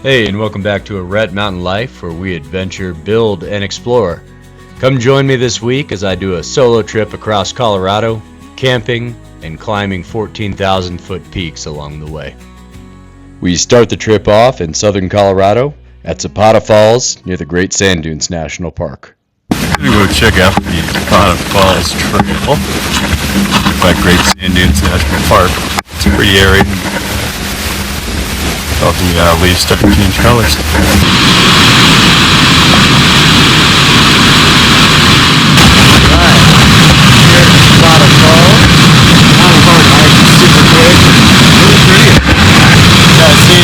Hey, and welcome back to A Red Mountain Life, where we adventure, build, and explore. Come join me this week as I do a solo trip across Colorado, camping and climbing 14,000-foot peaks along the way. We start the trip off in southern Colorado at Zapata Falls near the Great Sand Dunes National Park. I'm going to go check out the Zapata Falls Trail by Great Sand Dunes National Park. It's a pretty area. All the leaves start to change colors.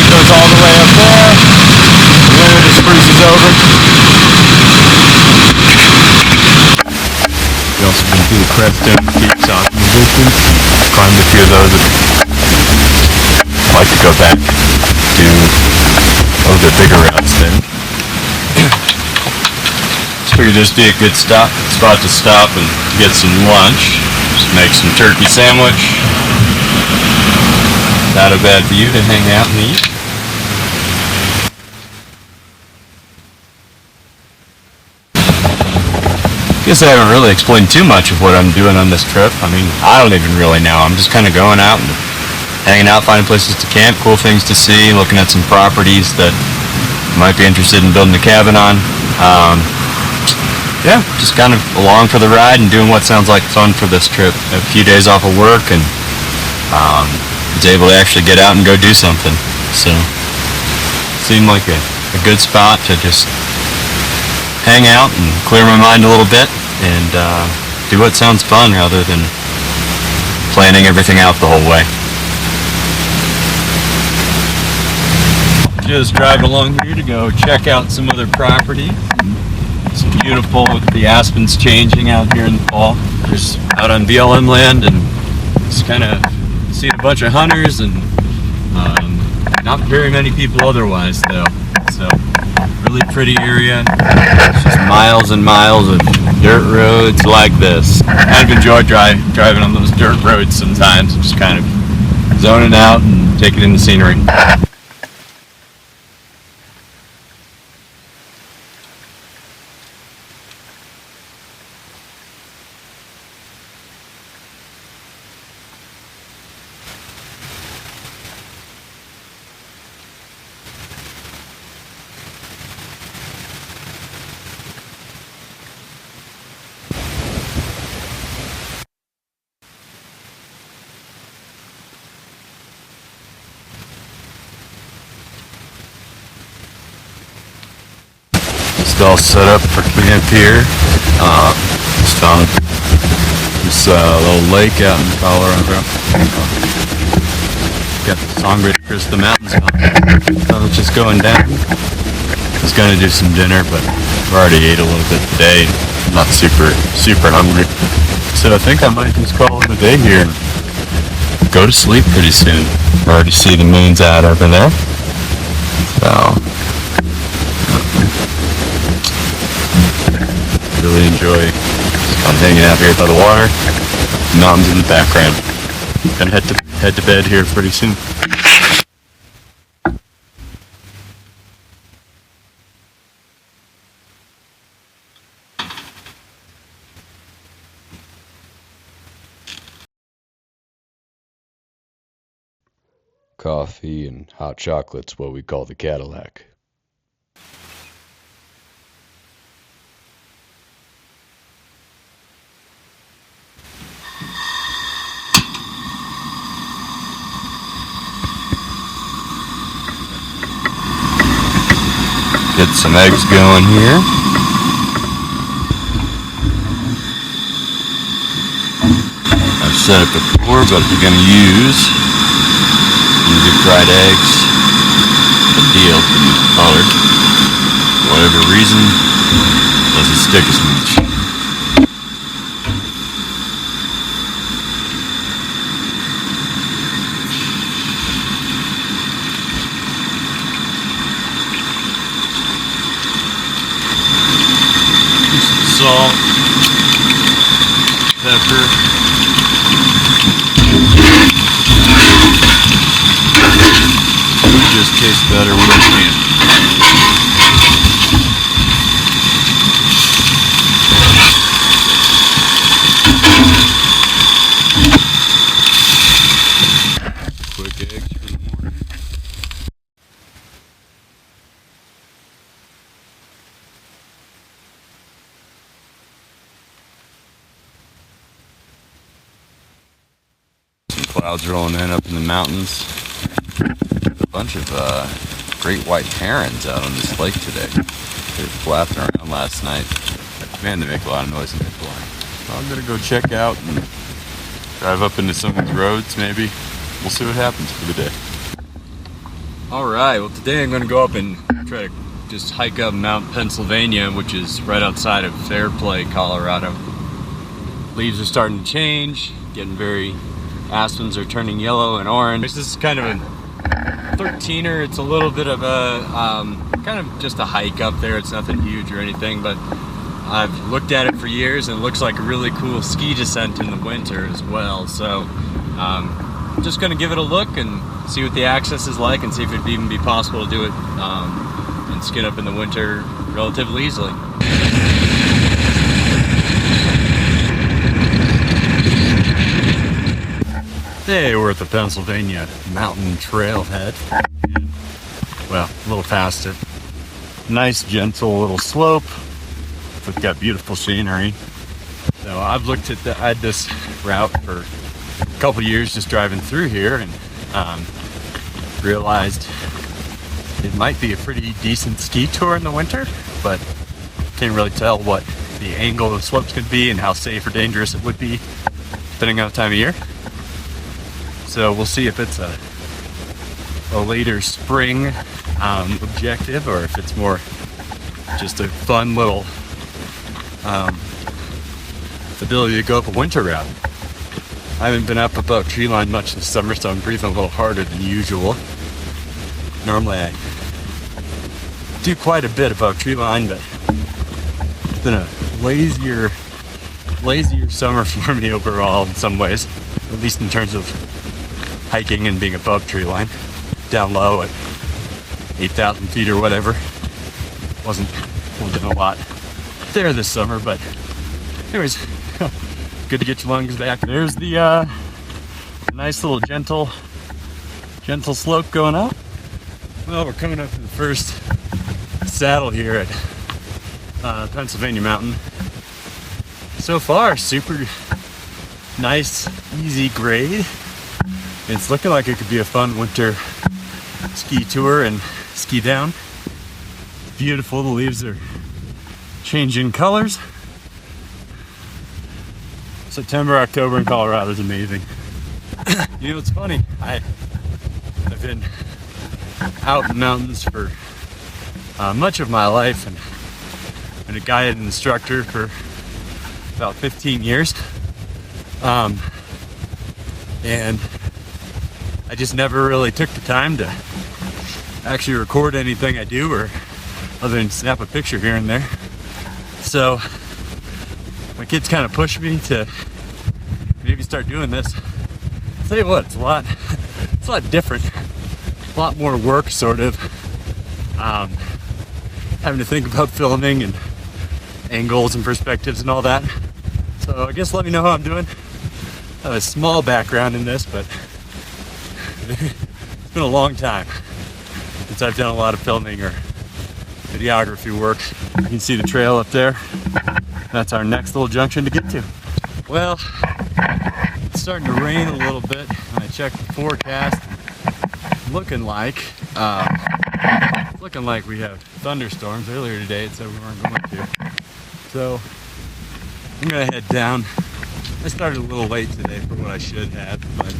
Goes all the way up there, and then it just cruises over. We also been through the Creststone peaks out in the distance, climbed a few of those. I'd like to go back to a little bit bigger routes then. Just figured this would be a good spot to stop and get some lunch. Just make some turkey sandwich. Not a bad view to hang out and eat. Guess I haven't really explained too much of what I'm doing on this trip. I mean, I don't even really know. I'm just kind of going out and hanging out, finding places to camp, cool things to see, looking at some properties that I might be interested in building a cabin on. Yeah, just kind of along for the ride and doing what sounds like fun for this trip. A few days off of work and was able to actually get out and go do something. So, seemed like a good spot to just hang out and clear my mind a little bit and do what sounds fun rather than planning everything out the whole way. Just driving along here to go check out some other property. It's beautiful with the aspens changing out here in the fall. Just out on BLM land and just kind of seeing a bunch of hunters and not very many people otherwise though. So really pretty area. It's just miles and miles of dirt roads like this. Kind of enjoy driving on those dirt roads sometimes. Just kind of zoning out and taking in the scenery. All set up for camp here. Just found this little lake out in Colorado. Got the Sangre de Cristo Mountains on. So it's just going down. I was gonna do some dinner, but I've already ate a little bit today. Not super hungry. So I think I might just call it a day here. Go to sleep pretty soon. I already see the moon's out over there. So really enjoy kind of hanging out here by the water, mountains in the background. Gonna head to bed here pretty soon. Coffee and hot chocolate's what we call the Cadillac. Get some eggs going here. I've said it before, but if you're going to use your fried eggs, a deal to use colored. For whatever reason, it doesn't stick as much. Salt, pepper, just tastes better when you can. Quick eggs for the morning. Some clouds rolling in up in the mountains. A bunch of great white herons out on this lake today. They were flapping around last night. Man, they make a lot of noise when they fly. So I'm gonna go check out and drive up into some of these roads maybe. We'll see what happens for the day. Alright, well today I'm gonna go up and try to just hike up Mount Pennsylvania, which is right outside of Fairplay, Colorado. Leaves are starting to change, aspens are turning yellow and orange. This is kind of a 13er. It's a little bit of a kind of just a hike up there. It's nothing huge or anything, but I've looked at it for years and it looks like a really cool ski descent in the winter as well. So I'm just gonna give it a look and see what the access is like and see if it'd even be possible to do it and skid up in the winter relatively easily. Hey, we're at the Pennsylvania Mountain Trailhead. Well, a little past it. Nice, gentle little slope. We've got beautiful scenery. So I've looked at this route for a couple years just driving through here and realized it might be a pretty decent ski tour in the winter, but can't really tell what the angle of the slopes could be and how safe or dangerous it would be depending on the time of year. So we'll see if it's a later spring objective or if it's more just a fun little ability to go up a winter route. I haven't been up above tree line much this summer, so I'm breathing a little harder than usual. Normally I do quite a bit above tree line, but it's been a lazier summer for me overall in some ways, at least in terms of hiking and being above tree line. Down low at 8,000 feet or whatever. Wasn't a lot there this summer, but anyways, good to get your lungs back. There's the nice little gentle slope going up. Well, we're coming up to the first saddle here at Pennsylvania Mountain. So far, super nice, easy grade. It's looking like it could be a fun winter ski tour and ski down. It's beautiful, the leaves are changing colors. September, October in Colorado is amazing. You know, it's funny, I've been out in the mountains for much of my life and been a guided instructor for about 15 years. And I just never really took the time to actually record anything I do or other than snap a picture here and there. So my kids kind of pushed me to maybe start doing this. I'll tell you what, it's a lot different, a lot more work sort of, having to think about filming and angles and perspectives and all that. So I guess let me know how I'm doing. I have a small background in this, but it's been a long time since I've done a lot of filming or videography work. You can see the trail up there. That's our next little junction to get to. Well, it's starting to rain a little bit. I checked the forecast. Looking like we have thunderstorms. Earlier today it said we weren't going to. So I'm gonna head down. I started a little late today for what I should have, but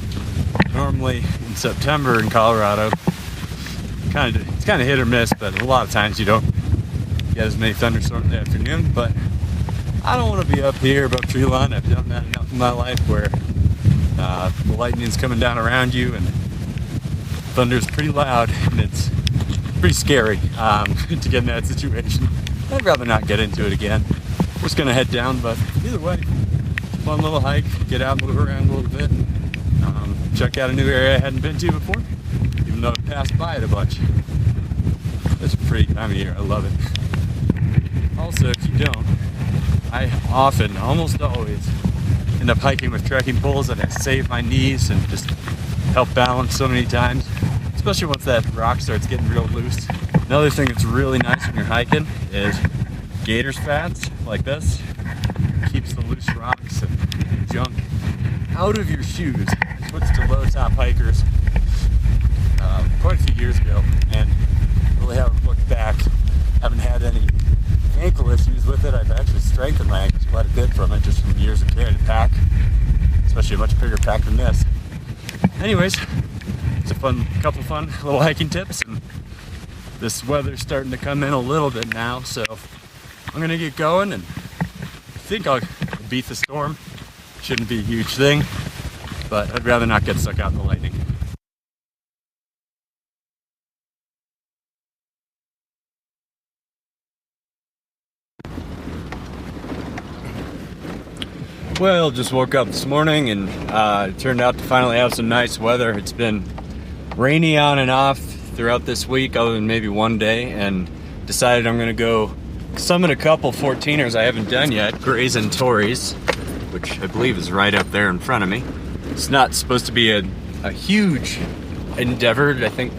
normally in September in Colorado, it's kind of hit or miss, but a lot of times you don't get as many thunderstorms in the afternoon. But I don't want to be up here above tree line. I've done that enough in my life where the lightning's coming down around you and thunder's pretty loud and it's pretty scary to get in that situation. I'd rather not get into it again. We're just gonna head down, but either way, fun little hike, get out, move around a little bit, check out a new area I hadn't been to before. even though I passed by it a bunch. It's a pretty time of year, I love it. Also, if you don't, I often, almost always, end up hiking with trekking poles and I save my knees and just help balance so many times, especially once that rock starts getting real loose. Another thing that's really nice when you're hiking is gator spats like this. Keeps the loose rocks and junk out of your shoes. Switched to low top hikers quite a few years ago and really haven't looked back. Haven't had any ankle issues with it. I've actually strengthened my ankles quite a bit from it just from years of carrying a pack, especially a much bigger pack than this. Anyways, it's a couple fun little hiking tips, and this weather's starting to come in a little bit now, so I'm gonna get going and I think I'll beat the storm. Shouldn't be a huge thing, but I'd rather not get stuck out in the lightning. Well, just woke up this morning and it turned out to finally have some nice weather. It's been rainy on and off throughout this week, other than maybe one day, and decided I'm gonna go summit a couple 14ers I haven't done yet, Grays and Torreys, which I believe is right up there in front of me. It's not supposed to be a huge endeavor, I think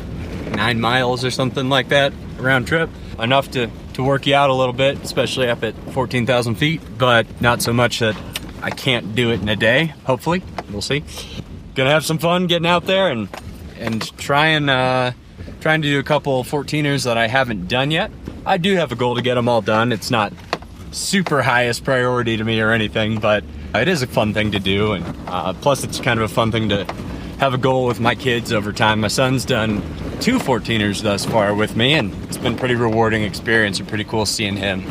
9 miles or something like that, round trip. Enough to work you out a little bit, especially up at 14,000 feet, but not so much that I can't do it in a day, hopefully. We'll see. Gonna have some fun getting out there and trying to do a couple 14ers that I haven't done yet. I do have a goal to get them all done. It's not super highest priority to me or anything, but it is a fun thing to do, and plus it's kind of a fun thing to have a goal with my kids over time. My son's done 2 14ers thus far with me, and it's been a pretty rewarding experience and pretty cool seeing him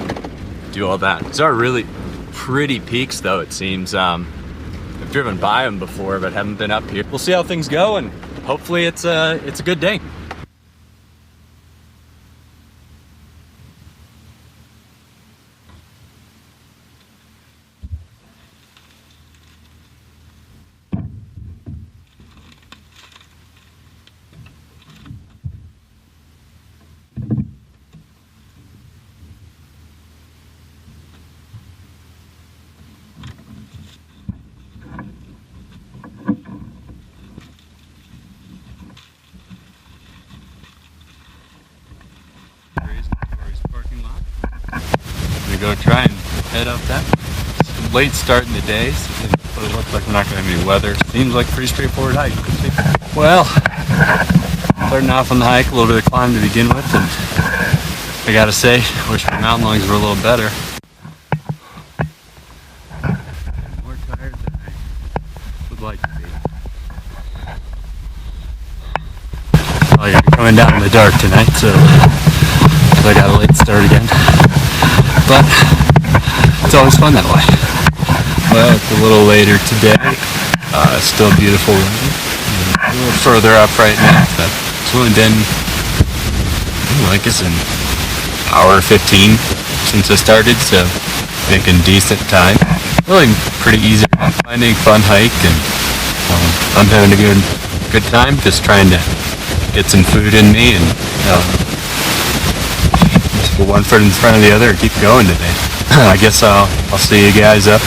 do all that. These are really pretty peaks though, it seems. I've driven by them before but haven't been up here. We'll see how things go, and hopefully it's a good day. Grays and Torreys parking lot. I'm gonna go try and head up that. It's a late start in the day, so it looks like we're not gonna have any weather. Seems like a pretty straightforward hike. Well, starting off on the hike, a little bit of climb to begin with, and I gotta say, I wish my mountain lungs were a little better. I'm more tired than I would like to be. Oh, you're coming down in the dark tonight, so I got a late start again. But it's always fun that way. Well, it's a little later today. Still beautiful weather. A little further up right now. It's only been, I guess, an hour 15 since I started, so making decent time. Really pretty easy, finding fun hike, and I'm having a good time. Just trying to get some food in me and just put one foot in front of the other and keep going today. I guess I'll see you guys up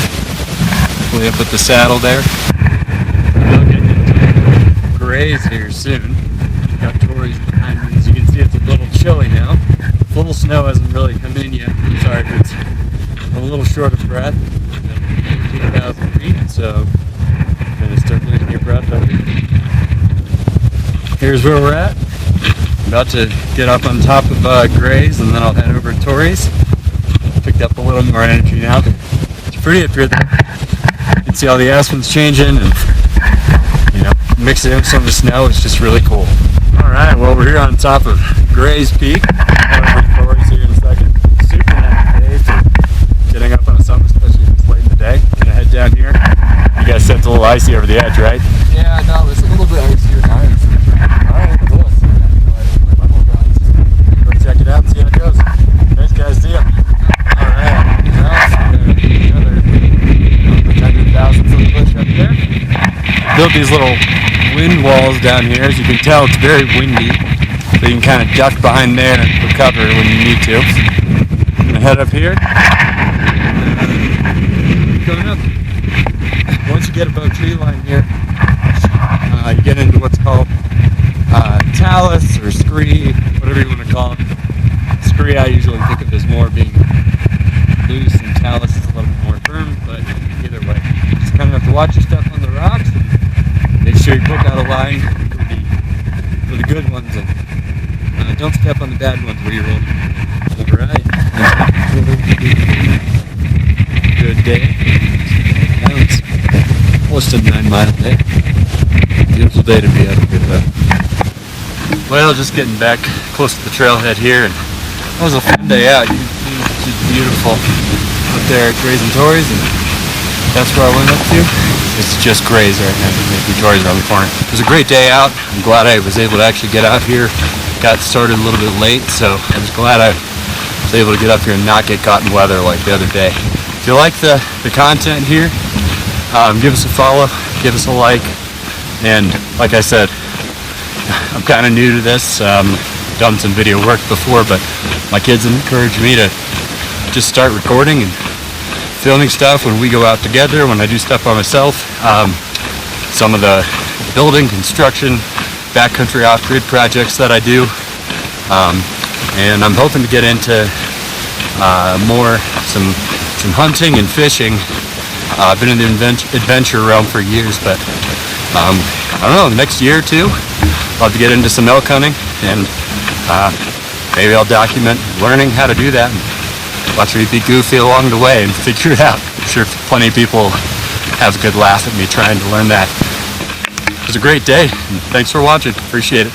at the saddle there. We'll get into Grays here soon. Got Torreys behind me. As you can see, it's a little chilly now. A little snow hasn't really come in yet. I'm sorry if it's a little short of breath. 14,000 feet, so I'm gonna start losing your breath up here. Here's where we're at. About to get up on top of Grays, and then I'll head over to Torreys. Picked up a little more energy now. It's pretty up here though. You can see all the aspens changing, and mixing in with some of the snow. It's just really cool. Alright, well, we're here on top of Grays Peak. I'll head over to Torreys here in a second. Super nice day for getting up on a summit, especially if it's late in the day. Gonna head down here. You guys said it's a little icy over the edge, right? Yeah, no, it's a little bit icier now. Alright, cool. Go check it out and see how it goes. Thanks, guys. See ya. Alright, another 100,000 foot push up there. Built these little wind walls down here. As you can tell, it's very windy, so you can kind of duck behind there for cover when you need to. I'm gonna head up here. Going up. Once you get above tree line here, you get into what's called talus or scree, whatever you want to call it. Scree I usually think of as more being loose, and talus is a little bit more firm, but either way, you just kind of have to watch your stuff on the rocks and make sure you hook out a line for the good ones, and don't step on the bad ones where you're rolling. Alright. Good day. Now it's almost a 9-mile day. Beautiful day to be out here though. Well, just getting back close to the trailhead here, and that was a fun day out. It's just beautiful up there at Grays and Torreys, and that's where I went up to. It's just Grays right now, maybe Torreys around the corner. It was a great day out. I'm glad I was able to actually get out here. Got started a little bit late, so I was glad I was able to get up here and not get caught in weather like the other day. If you like the content here, give us a follow, give us a like, and like I said, I'm kind of new to this. Done some video work before, but my kids encouraged me to just start recording and filming stuff when we go out together, when I do stuff by myself. Some of the building, construction, backcountry off-grid projects that I do. And I'm hoping to get into some hunting and fishing. I've been in the adventure realm for years, but I don't know, the next year or two, I'll have to get into some elk hunting, and maybe I'll document learning how to do that, and watch me be goofy along the way and figure it out. I'm sure plenty of people have a good laugh at me trying to learn that. It was a great day, and thanks for watching. Appreciate it.